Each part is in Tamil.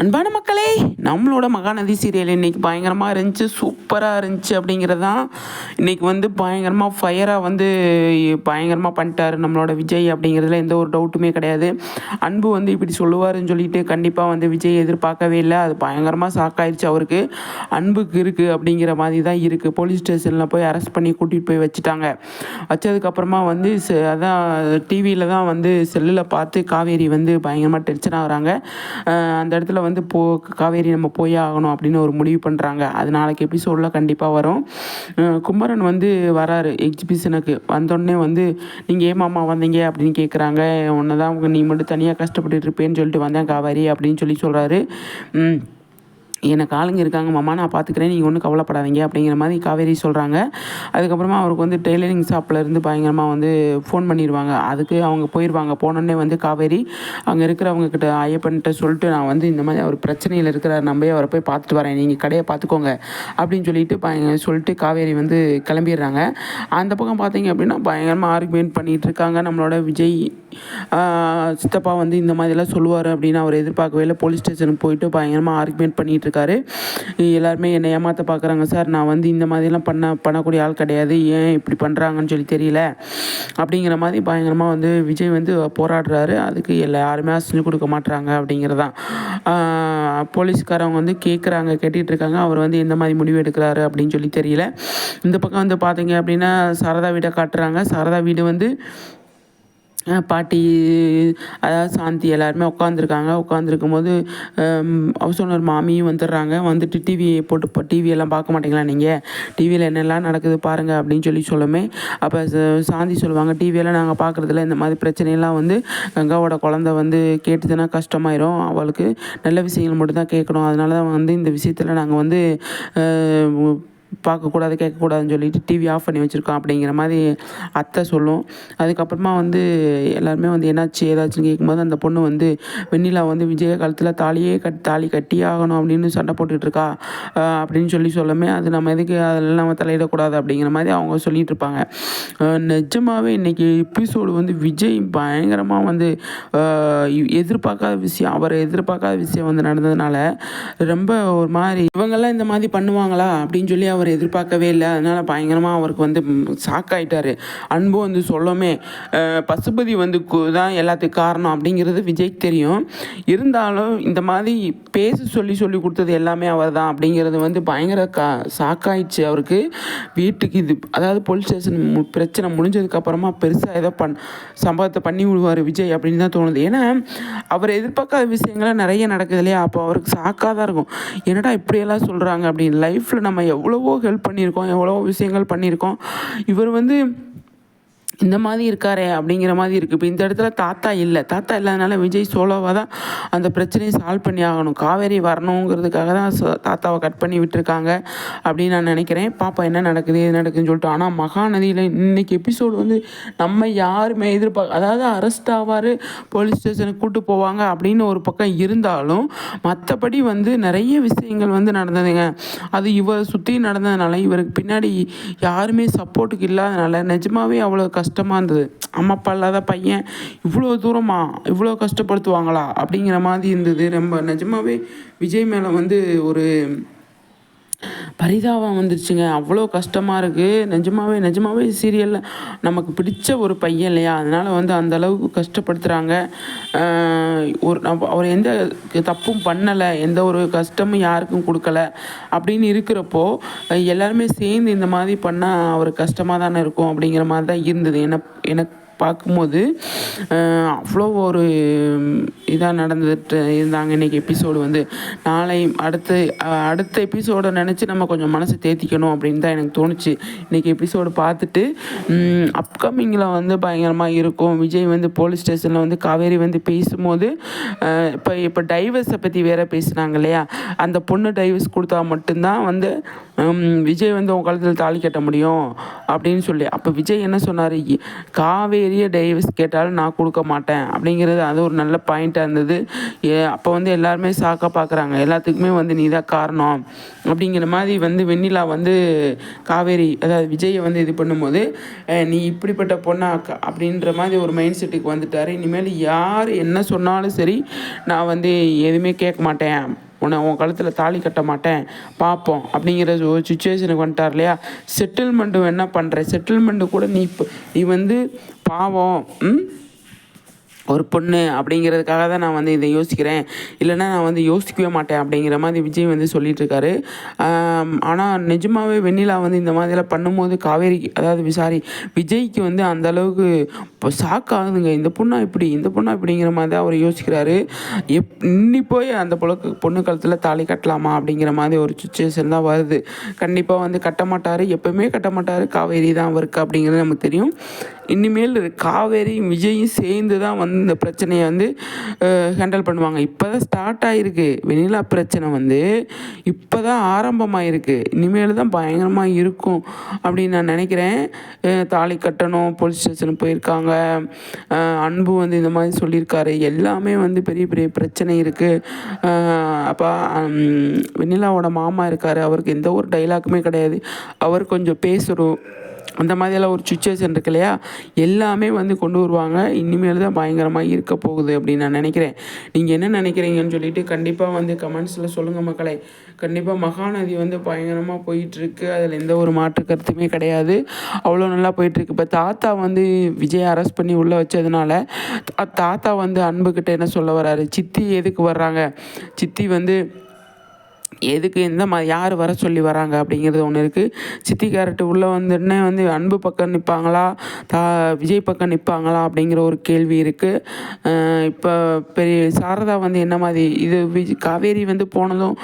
அன்பான மக்களே, நம்மளோட மகாநதி சீரியல் இன்னைக்கு பயங்கரமாக இருந்துச்சு, சூப்பராக இருந்துச்சு அப்படிங்கிறது தான். இன்றைக்கி வந்து பயங்கரமாக ஃபயராக வந்து பயங்கரமாக பண்ணிட்டாரு நம்மளோட விஜய் அப்படிங்கிறதுல எந்த ஒரு டவுட்டுமே கிடையாது. அன்பு வந்து இப்படி சொல்லுவாருன்னு சொல்லிட்டு கண்டிப்பாக வந்து விஜய் எதிர்பார்க்கவே இல்லை. அது பயங்கரமாக ஷாக்காயிடுச்சு அவருக்கு. அன்புக்கு இருக்குது அப்படிங்கிற மாதிரி தான் இருக்குது. போலீஸ் ஸ்டேஷனில் போய் அரெஸ்ட் பண்ணி கூட்டிகிட்டு போய் வச்சுட்டாங்க. வச்சதுக்கப்புறமா வந்து அதான் டிவியில் தான் வந்து செல்லில் பார்த்து காவேரி வந்து பயங்கரமாக டென்ஷன் ஆகுறாங்க. அந்த இடத்துல வந்து காவேரி நம்ம போயே ஆகணும் அப்படின்னு ஒரு முடிவு பண்ணுறாங்க. அது நாளைக்கு எபிசோடில் கண்டிப்பாக வரும். குமரன் வந்து வராரு எக்ஸிபிஷனுக்கு. வந்தோடனே வந்து நீங்கள் ஏமாமா வந்தீங்க அப்படின்னு கேட்குறாங்க. ஒன்று தான் நீ மட்டும் தனியாக கஷ்டப்பட்டு இருப்பேன்னு சொல்லிட்டு வந்தேன் காவேரி அப்படின்னு சொல்கிறாரு. எனக்கு ஆளுங்க இருக்காங்க மாமா, நான் பார்த்துக்கிறேன், நீங்கள் ஒன்றும் கவலைப்படாதீங்க அப்படிங்கிற மாதிரி காவேரி சொல்கிறாங்க. அதுக்கப்புறமா அவருக்கு வந்து டெய்லரிங் ஷாப்பில் இருந்து பயங்கரமாக வந்து ஃபோன் பண்ணிடுவாங்க. அதுக்கு அவங்க போயிடுவாங்க. போனோடனே வந்து காவேரி அங்கே இருக்கிறவங்கக்கிட்ட ஐயப்பன்கிட்ட சொல்லிட்டு நான் வந்து இந்த மாதிரி அவர் பிரச்சனையில் இருக்கிறார், நம்பி அவரை போய் பார்த்துட்டு வரேன், நீங்கள் கடையை பார்த்துக்கோங்க அப்படின்னு சொல்லிட்டு காவேரி வந்து கிளம்பிடுறாங்க. அந்த பக்கம் பார்த்தீங்க அப்படின்னா பயங்கரமாக ஆர்குமெண்ட் பண்ணிகிட்டு இருக்காங்க. நம்மளோட விஜய் சித்தப்பா வந்து இந்த மாதிரிலாம் சொல்லுவார் அப்படின்னு அவர் எதிர்பார்க்கவே இல்லை. போலீஸ் ஸ்டேஷனுக்கு போயிட்டு பயங்கரமாக ஆர்குமெண்ட் பண்ணிகிட்டு இருக்காரு. எல்லாருமே என்னை ஏமாற்ற பார்க்குறாங்க சார், நான் வந்து இந்த மாதிரிலாம் பண்ணக்கூடிய ஆள் கிடையாது, ஏன் இப்படி பண்ணுறாங்கன்னு சொல்லி தெரியல அப்படிங்கிற மாதிரி பயங்கரமாக வந்து விஜய் வந்து போராடுறாரு. அதுக்கு யாருமே அசைஞ்சு கொடுக்க மாட்டுறாங்க அப்படிங்கிறதான். போலீஸ்காரவங்க வந்து கேட்டுட்டு இருக்காங்க, அவர் வந்து எந்த மாதிரி முடிவு எடுக்கிறாரு அப்படின்னு சொல்லி தெரியல. இந்த பக்கம் வந்து பார்த்தீங்க அப்படின்னா சாரதா வீட்டை காட்டுறாங்க. சாரதா வீடு வந்து பாட்டி, அதாவது சாந்தி எல்லாருமே உட்காந்துருக்கும் போது சொன்ன மாமியும் வந்துடுறாங்க. வந்துட்டு டிவியெல்லாம் பார்க்க மாட்டீங்களா நீங்கள், டிவியில் என்னெல்லாம் நடக்குது பாருங்கள் அப்படின்னு சொல்லுமே. அப்போ சாந்தி சொல்லுவாங்க, டிவியெல்லாம் நாங்கள் பார்க்குறதில்ல, இந்த மாதிரி பிரச்சனையெல்லாம் வந்து கங்காவோட குழந்தை வந்து கேட்டுதுன்னா கஷ்டமாயிரும், அவளுக்கு நல்ல விஷயங்கள் மட்டும்தான் கேட்கணும், அதனால தான் வந்து இந்த விஷயத்தில் நாங்கள் வந்து பார்க்கக்கூடாது கேட்கக்கூடாதுன்னு சொல்லிட்டு டிவி ஆஃப் பண்ணி வச்சுருக்கோம் அப்படிங்கிற மாதிரி அத்தை சொல்லும். அதுக்கப்புறமா வந்து எல்லாருமே வந்து என்னாச்சு ஏதாச்சுன்னு கேட்கும்போது அந்த பொண்ணு வந்து வெண்ணிலா வந்து விஜய காலத்தில் தாலி கட்டியே ஆகணும் அப்படின்னு சண்டை போட்டுட்ருக்கா அப்படின்னு சொல்லுமே. அது நம்ம எதுக்கு அதெல்லாம் நம்ம தலையிடக்கூடாது அப்படிங்கிற மாதிரி அவங்க சொல்லிகிட்டு இருப்பாங்க. நிஜமாகவே இன்றைக்கி எபிசோடு வந்து விஜய் பயங்கரமாக வந்து அவரை எதிர்பார்க்காத விஷயம் வந்து நடந்ததுனால ரொம்ப ஒரு மாதிரி இவங்கெல்லாம் இந்த மாதிரி பண்ணுவாங்களா அப்படின்னு சொல்லி அவர் எதிர்பார்க்கவே இல்லை. அதனால் பயங்கரமாக அவருக்கு வந்து ஷாக்காயிட்டார். அன்பு வந்து சொல்லமே பசுபதி வந்து தான் எல்லாத்துக்கும் காரணம் அப்படிங்கிறது விஜய்க்கு தெரியும். இருந்தாலும் இந்த மாதிரி சொல்லி கொடுத்தது எல்லாமே அவர் தான் அப்படிங்கிறது வந்து பயங்கர ஷாக்காயிடுச்சு அவருக்கு. வீட்டுக்கு அதாவது போலீஸ் ஸ்டேஷன் பிரச்சனை முடிஞ்சதுக்கப்புறமா பெருசாக ஏதோ சம்பவத்தை பண்ணி விடுவார் விஜய் அப்படின்னு தான் தோணுது. ஏன்னா அவர் எதிர்பார்க்காத விஷயங்கள்லாம் நிறைய நடக்குது இல்லையா. அப்போ அவருக்கு ஷாக்காக தான் இருக்கும், என்னடா இப்படியெல்லாம் சொல்கிறாங்க அப்படின்னு. லைஃப்பில் நம்ம எவ்வளவோ ஹெல்ப் பண்ணியிருக்கோம், எவ்வளவோ விஷயங்கள் பண்ணியிருக்கோம், இவர் வந்து இந்த மாதிரி இருக்காரே அப்படிங்கிற மாதிரி இருக்குது. இப்போ இந்த இடத்துல தாத்தா இல்லாதனால விஜய் சோலோவாக தான் அந்த பிரச்சனையை சால்வ் பண்ணி ஆகணும். காவேரி வரணுங்கிறதுக்காக தான் தாத்தாவை கட் பண்ணி விட்டுருக்காங்க அப்படின்னு நான் நினைக்கிறேன். பாப்பா என்ன நடக்குது எது நடக்குதுன்னு சொல்லிட்டு. ஆனால் மகாநதியில் இன்றைக்கி எபிசோடு வந்து நம்ம யாருமே அதாவது அரெஸ்ட் ஆவார், போலீஸ் ஸ்டேஷனுக்கு கூப்பிட்டு போவாங்க அப்படின்னு ஒரு பக்கம் இருந்தாலும் மற்றபடி வந்து நிறைய விஷயங்கள் வந்து நடந்ததுங்க. அது இவர் சுற்றி நடந்ததுனால இவருக்கு பின்னாடி யாருமே சப்போர்ட்டுக்கு இல்லாதனால நிஜமாகவே அவ்வளோ கஷ்டமாக இருந்தது. அம்மா அப்பா இல்லாத பையன் இவ்வளோ கஷ்டப்படுத்துவாங்களா அப்படிங்கிற மாதிரி இருந்தது. ரொம்ப நிஜமாகவே விஜய் மேலே வந்து ஒரு பரிதாபம் வந்துருச்சுங்க. அவ்வளோ கஷ்டமாக இருக்குது. நிஜமாகவே சீரியலில் நமக்கு பிடிச்ச ஒரு பையன் இல்லையா, அதனால் வந்து அந்தளவுக்கு கஷ்டப்படுத்துகிறாங்க. அவர் எந்த தப்பும் பண்ணலை, எந்த ஒரு கஷ்டமும் யாருக்கும் கொடுக்கல அப்படின்னு இருக்கிறப்போ எல்லாருமே சேர்ந்து இந்த மாதிரி பண்ணால் அவருக்கு கஷ்டமாக தானே இருக்கும் அப்படிங்கிற மாதிரி தான் இருந்தது. எனக்கு பார்க்கும்போது அவ்வளோ ஒரு இதாக நடந்துட்டு இருந்தாங்க இன்றைக்கி எபிசோடு வந்து. அடுத்த எபிசோடை நினச்சி நம்ம கொஞ்சம் மனசை தேத்திக்கணும் அப்படின்னு தான் எனக்கு தோணுச்சு. இன்றைக்கி எபிசோடு பார்த்துட்டு அப்கமிங்கில் வந்து பயங்கரமாக இருக்கும். விஜய் வந்து போலீஸ் ஸ்டேஷனில் வந்து காவேரி வந்து பேசும்போது இப்போ டைவர்ஸை பற்றி வேறு பேசுனாங்க இல்லையா, அந்த பொண்ணு டைவர்ஸ் கொடுத்தா மட்டும்தான் வந்து விஜய் வந்து உன் காலத்தில் தாலி கட்ட முடியும் அப்படின்னு சொல்லி. அப்போ விஜய் என்ன சொன்னார், காவேரி காவேரியை டைவர்ஸ் கேட்டாலும் நான் கொடுக்க மாட்டேன் அப்படிங்கிறது அது ஒரு நல்ல பாயிண்ட்டாக இருந்தது. அப்போ வந்து எல்லாருமே ஷாக்காக பார்க்குறாங்க, எல்லாத்துக்குமே வந்து நீ தான் காரணம் அப்படிங்கிற மாதிரி வந்து வெண்ணிலா வந்து காவேரி அதாவது விஜயை வந்து இது பண்ணும்போது நீ இப்படிப்பட்ட பொண்ணா அப்படின்ற மாதிரி ஒரு மைண்ட் செட்டுக்கு வந்துட்டார். இனிமேல் யார் என்ன சொன்னாலும் சரி நான் வந்து எதுவுமே கேட்க மாட்டேன், உன் கழுத்தில் தாலி கட்ட மாட்டேன், பார்ப்போம் அப்படிங்கிற ஒரு சுச்சுவேஷனுக்கு வந்துட்டார் இல்லையா. செட்டில்மெண்ட்டு என்ன பண்ணுற, செட்டில்மெண்ட்டு கூட நீ வந்து பாவம் ஒரு பொண்ணு அப்படிங்கிறதுக்காக தான் நான் வந்து இதை யோசிக்கிறேன், இல்லைன்னா நான் வந்து யோசிக்கவே மாட்டேன் அப்படிங்கிற மாதிரி விஜய் வந்து சொல்லிகிட்ருக்காரு. ஆனால் நிஜமாகவே வெண்ணிலா வந்து இந்த மாதிரிலாம் பண்ணும்போது காவேரிக்கு அதாவது விஜய்க்கு வந்து அந்தளவுக்கு இப்போ ஷாக் ஆகுதுங்க. இந்த பொண்ணா இப்படிங்கிற மாதிரி தான் அவர் யோசிக்கிறாரு. இன்னி போய் அந்த பொண்ணு கழுத்தில் தாலி கட்டலாமா அப்படிங்கிற மாதிரி ஒரு சுச்சுவேஷன் தான் வருது. கண்டிப்பாக வந்து கட்ட மாட்டார், எப்போவுமே கட்ட மாட்டார், காவேரி தான் அவருக்கு அப்படிங்கிறது நமக்கு தெரியும். இனிமேல் காவேரியும் விஜயும் சேர்ந்து தான் வந்து இந்த பிரச்சனையை வந்து ஹேண்டில் பண்ணுவாங்க. இப்போ தான் ஸ்டார்ட் ஆகிருக்கு, வெண்ணிலா பிரச்சனை வந்து இப்போ தான் ஆரம்பமாகிருக்கு, இனிமேல் தான் பயங்கரமாக இருக்கும் அப்படின்னு நான் நினைக்கிறேன். தாலி கட்டணும், போலீஸ் ஸ்டேஷனுக்கு போயிருக்காங்க, அன்பு வந்து இந்த மாதிரி சொல்லியிருக்காரு, எல்லாமே வந்து பெரிய பெரிய பிரச்சனை இருக்குது. அப்போ வெண்ணிலாவோட மாமா இருக்கார், அவருக்கு எந்த ஒரு டைலாக்குமே கிடையாது, அவர் கொஞ்சம் பேசுகிறோம் அந்த மாதிரியெல்லாம் ஒரு சுச்சுவேஷன் இருக்கு இல்லையா, எல்லாமே வந்து கொண்டு வருவாங்க. இனிமேல் தான் பயங்கரமாக இருக்க போகுது அப்படின்னு நான் நினைக்கிறேன். நீங்கள் என்ன நினைக்கிறீங்கன்னு சொல்லிட்டு கண்டிப்பாக வந்து கமெண்ட்ஸில் சொல்லுங்கள் மக்களே. கண்டிப்பாக மகாநதி வந்து பயங்கரமாக போயிட்டுருக்கு, அதில் எந்த ஒரு மாற்று கருத்துமே கிடையாது, அவ்வளோ நல்லா போயிட்டுருக்கு. இப்போ தாத்தா வந்து விஜய் அரெஸ்ட் பண்ணி உள்ளே வச்சதுனால தாத்தா வந்து அன்புக்கிட்ட என்ன சொல்ல வர்றாரு, சித்தி எதுக்கு வர்றாங்க, சித்தி வந்து எதுக்கு எந்த யார் வர சொல்லி வராங்க அப்படிங்கிறது ஒன்று இருக்குது. சித்தி கேரட்டு உள்ளே வந்துடனே வந்து அன்பு பக்கம் நிற்பாங்களா, விஜய் பக்கம் நிற்பாங்களா அப்படிங்கிற ஒரு கேள்வி இருக்குது. இப்போ பெரிய சாரதா வந்து என்ன மாதிரி இது காவேரி வந்து போனதும்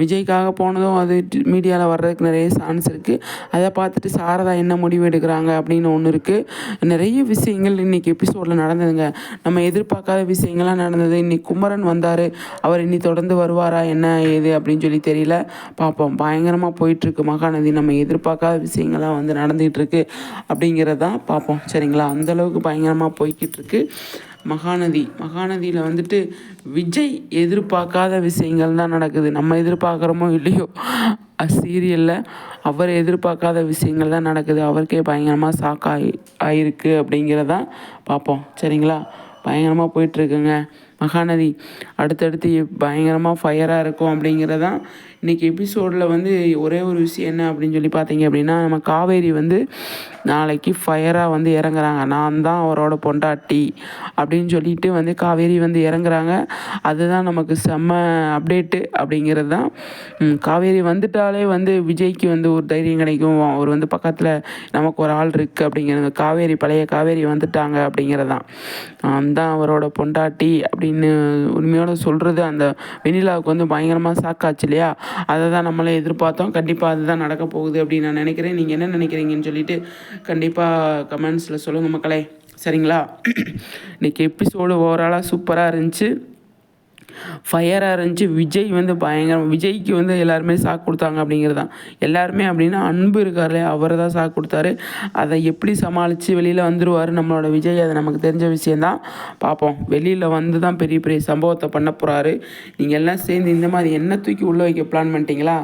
விஜய்க்காக போனதும் அது மீடியாவில் வர்றதுக்கு நிறைய சான்ஸ் இருக்குது. அதை பார்த்துட்டு சாரதா என்ன முடிவு எடுக்கிறாங்க அப்படின்னு ஒன்று இருக்குது. நிறைய விஷயங்கள் இன்றைக்கி எபிசோடில் நடந்ததுங்க, நம்ம எதிர்பார்க்காத விஷயங்கள்லாம் நடந்தது. இன்றைக்கி குமரன் வந்தார், அவர் இன்னி தொடர்ந்து வருவாரா என்ன ஏது அப்படின்னு சொல்லி தெரியல, பார்ப்போம். பயங்கரமாக போயிட்டுருக்கு மகாநதி, நம்ம எதிர்பார்க்காத விஷயங்கள்லாம் வந்து நடந்துகிட்ருக்கு அப்படிங்கிறதான் பார்ப்போம். சரிங்களா, அந்தளவுக்கு பயங்கரமாக போய்கிட்டு இருக்கு மகாநதியில் வந்துட்டு விஜய் எதிர்பார்க்காத விஷயங்கள் தான் நடக்குது. நம்ம எதிர்பார்க்குறோமோ இல்லையோ சீரியலில் அவர் எதிர்பார்க்காத விஷயங்கள் தான் நடக்குது, அவருக்கே பயங்கரமாக ஷாக் ஆகிருக்கு அப்படிங்கிறதான் பார்ப்போம். சரிங்களா, பயங்கரமாக போயிட்டுருக்குங்க மகாநதி, அடுத்தடுத்து பயங்கரமாக ஃபயராக இருக்கும் அப்படிங்கிறதான் இன்றைக்கி எபிசோடில் வந்து ஒரே ஒரு விஷயம் என்ன அப்படின்னு சொல்லி பார்த்தீங்க அப்படின்னா, நம்ம காவேரி வந்து நாளைக்கு ஃபயராக வந்து இறங்குறாங்க, நான் தான் அவரோட பொண்டாட்டி அப்படின்னு சொல்லிட்டு வந்து காவேரி வந்து இறங்குறாங்க. அதுதான் நமக்கு செம்ம அப்டேட்டு அப்படிங்கிறது தான். காவேரி வந்துட்டாலே வந்து விஜய்க்கு வந்து ஒரு தைரியம் கிடைக்கும், அவர் வந்து பக்கத்தில் நமக்கு ஒரு ஆள் இருக்குது அப்படிங்கிறது. பழைய காவேரி வந்துட்டாங்க அப்படிங்கிறது தான், நான் தான் அவரோட பொண்டாட்டி அப்படின்னு உண்மையோடு சொல்கிறது அந்த வெண்ணிலாவுக்கு வந்து பயங்கரமாக ஷாக்காச்சு இல்லையா. அதை தான் நம்மளே எதிர்பார்த்தோம், கண்டிப்பாக அதுதான் நடக்க போகுது அப்படின்னு நான் நினைக்கிறேன். நீங்கள் என்ன நினைக்கிறீங்கன்னு சொல்லிட்டு கண்டிப்பாக கமெண்ட்ஸில் சொல்லுங்கள் மக்களே. சரிங்களா, இன்றைக்கி எபிசோடு ஓவராலாக சூப்பராக இருந்துச்சு, ஃபயராக இருந்துச்சு. விஜய் வந்து விஜய்க்கு வந்து எல்லாருமே ஷாக் கொடுத்தாங்க அப்படிங்கிறது தான். எல்லாருமே அப்படின்னா அன்பு இருக்கார், அவர் தான் ஷாக் கொடுத்தாரு. அதை எப்படி சமாளித்து வெளியில் வந்துடுவார் நம்மளோட விஜய், அது நமக்கு தெரிஞ்ச விஷயந்தான். பார்ப்போம், வெளியில் வந்து தான் பெரிய பெரிய சம்பவத்தை பண்ண போகிறாரு. நீங்கள் எல்லாம் சேர்ந்து இந்த மாதிரி என்ன தூக்கி உள்ளே வைக்க பிளான் பண்ணிட்டீங்களா,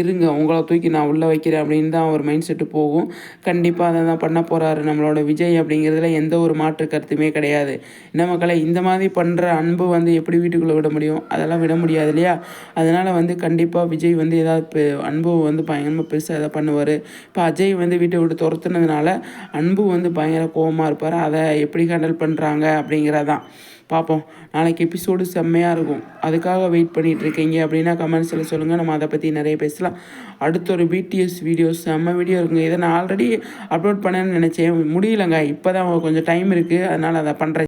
இருங்க உங்களை தூக்கி நான் உள்ளே வைக்கிறேன் அப்படின்னு தான் ஒரு மைண்ட் செட்டு போகும். கண்டிப்பாக அதை தான் பண்ண போகிறாரு நம்மளோட விஜய் அப்படிங்கிறதுல எந்த ஒரு மாற்று கருத்துமே கிடையாது. என்ன மக்களை, இந்த மாதிரி பண்ணுற அன்பு வந்து எப்படி வீட்டுக்குள்ளே விட முடியும், அதெல்லாம் விட முடியாது இல்லையா. அதனால் வந்து கண்டிப்பாக விஜய் வந்து ஏதாவது அன்பு வந்து பயங்கரமாக பெருசாக எதாவது பண்ணுவார். இப்போ அஜய் வந்து வீட்டை விட்டு துரத்துனதுனால அன்பு வந்து பயங்கர கோபமாக இருப்பார், அதை எப்படி ஹேண்டில் பண்ணுறாங்க அப்படிங்கிறதான் பார்ப்போம். நாளைக்கு எபிசோடு செம்மையாக இருக்கும், அதுக்காக வெயிட் பண்ணிகிட்ருக்கீங்க அப்படின்னா கமெண்ட்ஸில் சொல்லுங்கள், நம்ம அதை பற்றி நிறைய பேசலாம். அடுத்த ஒரு பிடிஎஸ் வீடியோஸ் செம்ம வீடியோ இருக்குங்க, இதை நான் ஆல்ரெடி அப்லோட் பண்ணேன்னு நினச்சேன், முடியலைங்க, இப்போ தான் கொஞ்சம் டைம் இருக்குது, அதனால் அதை பண்ணுறேன்.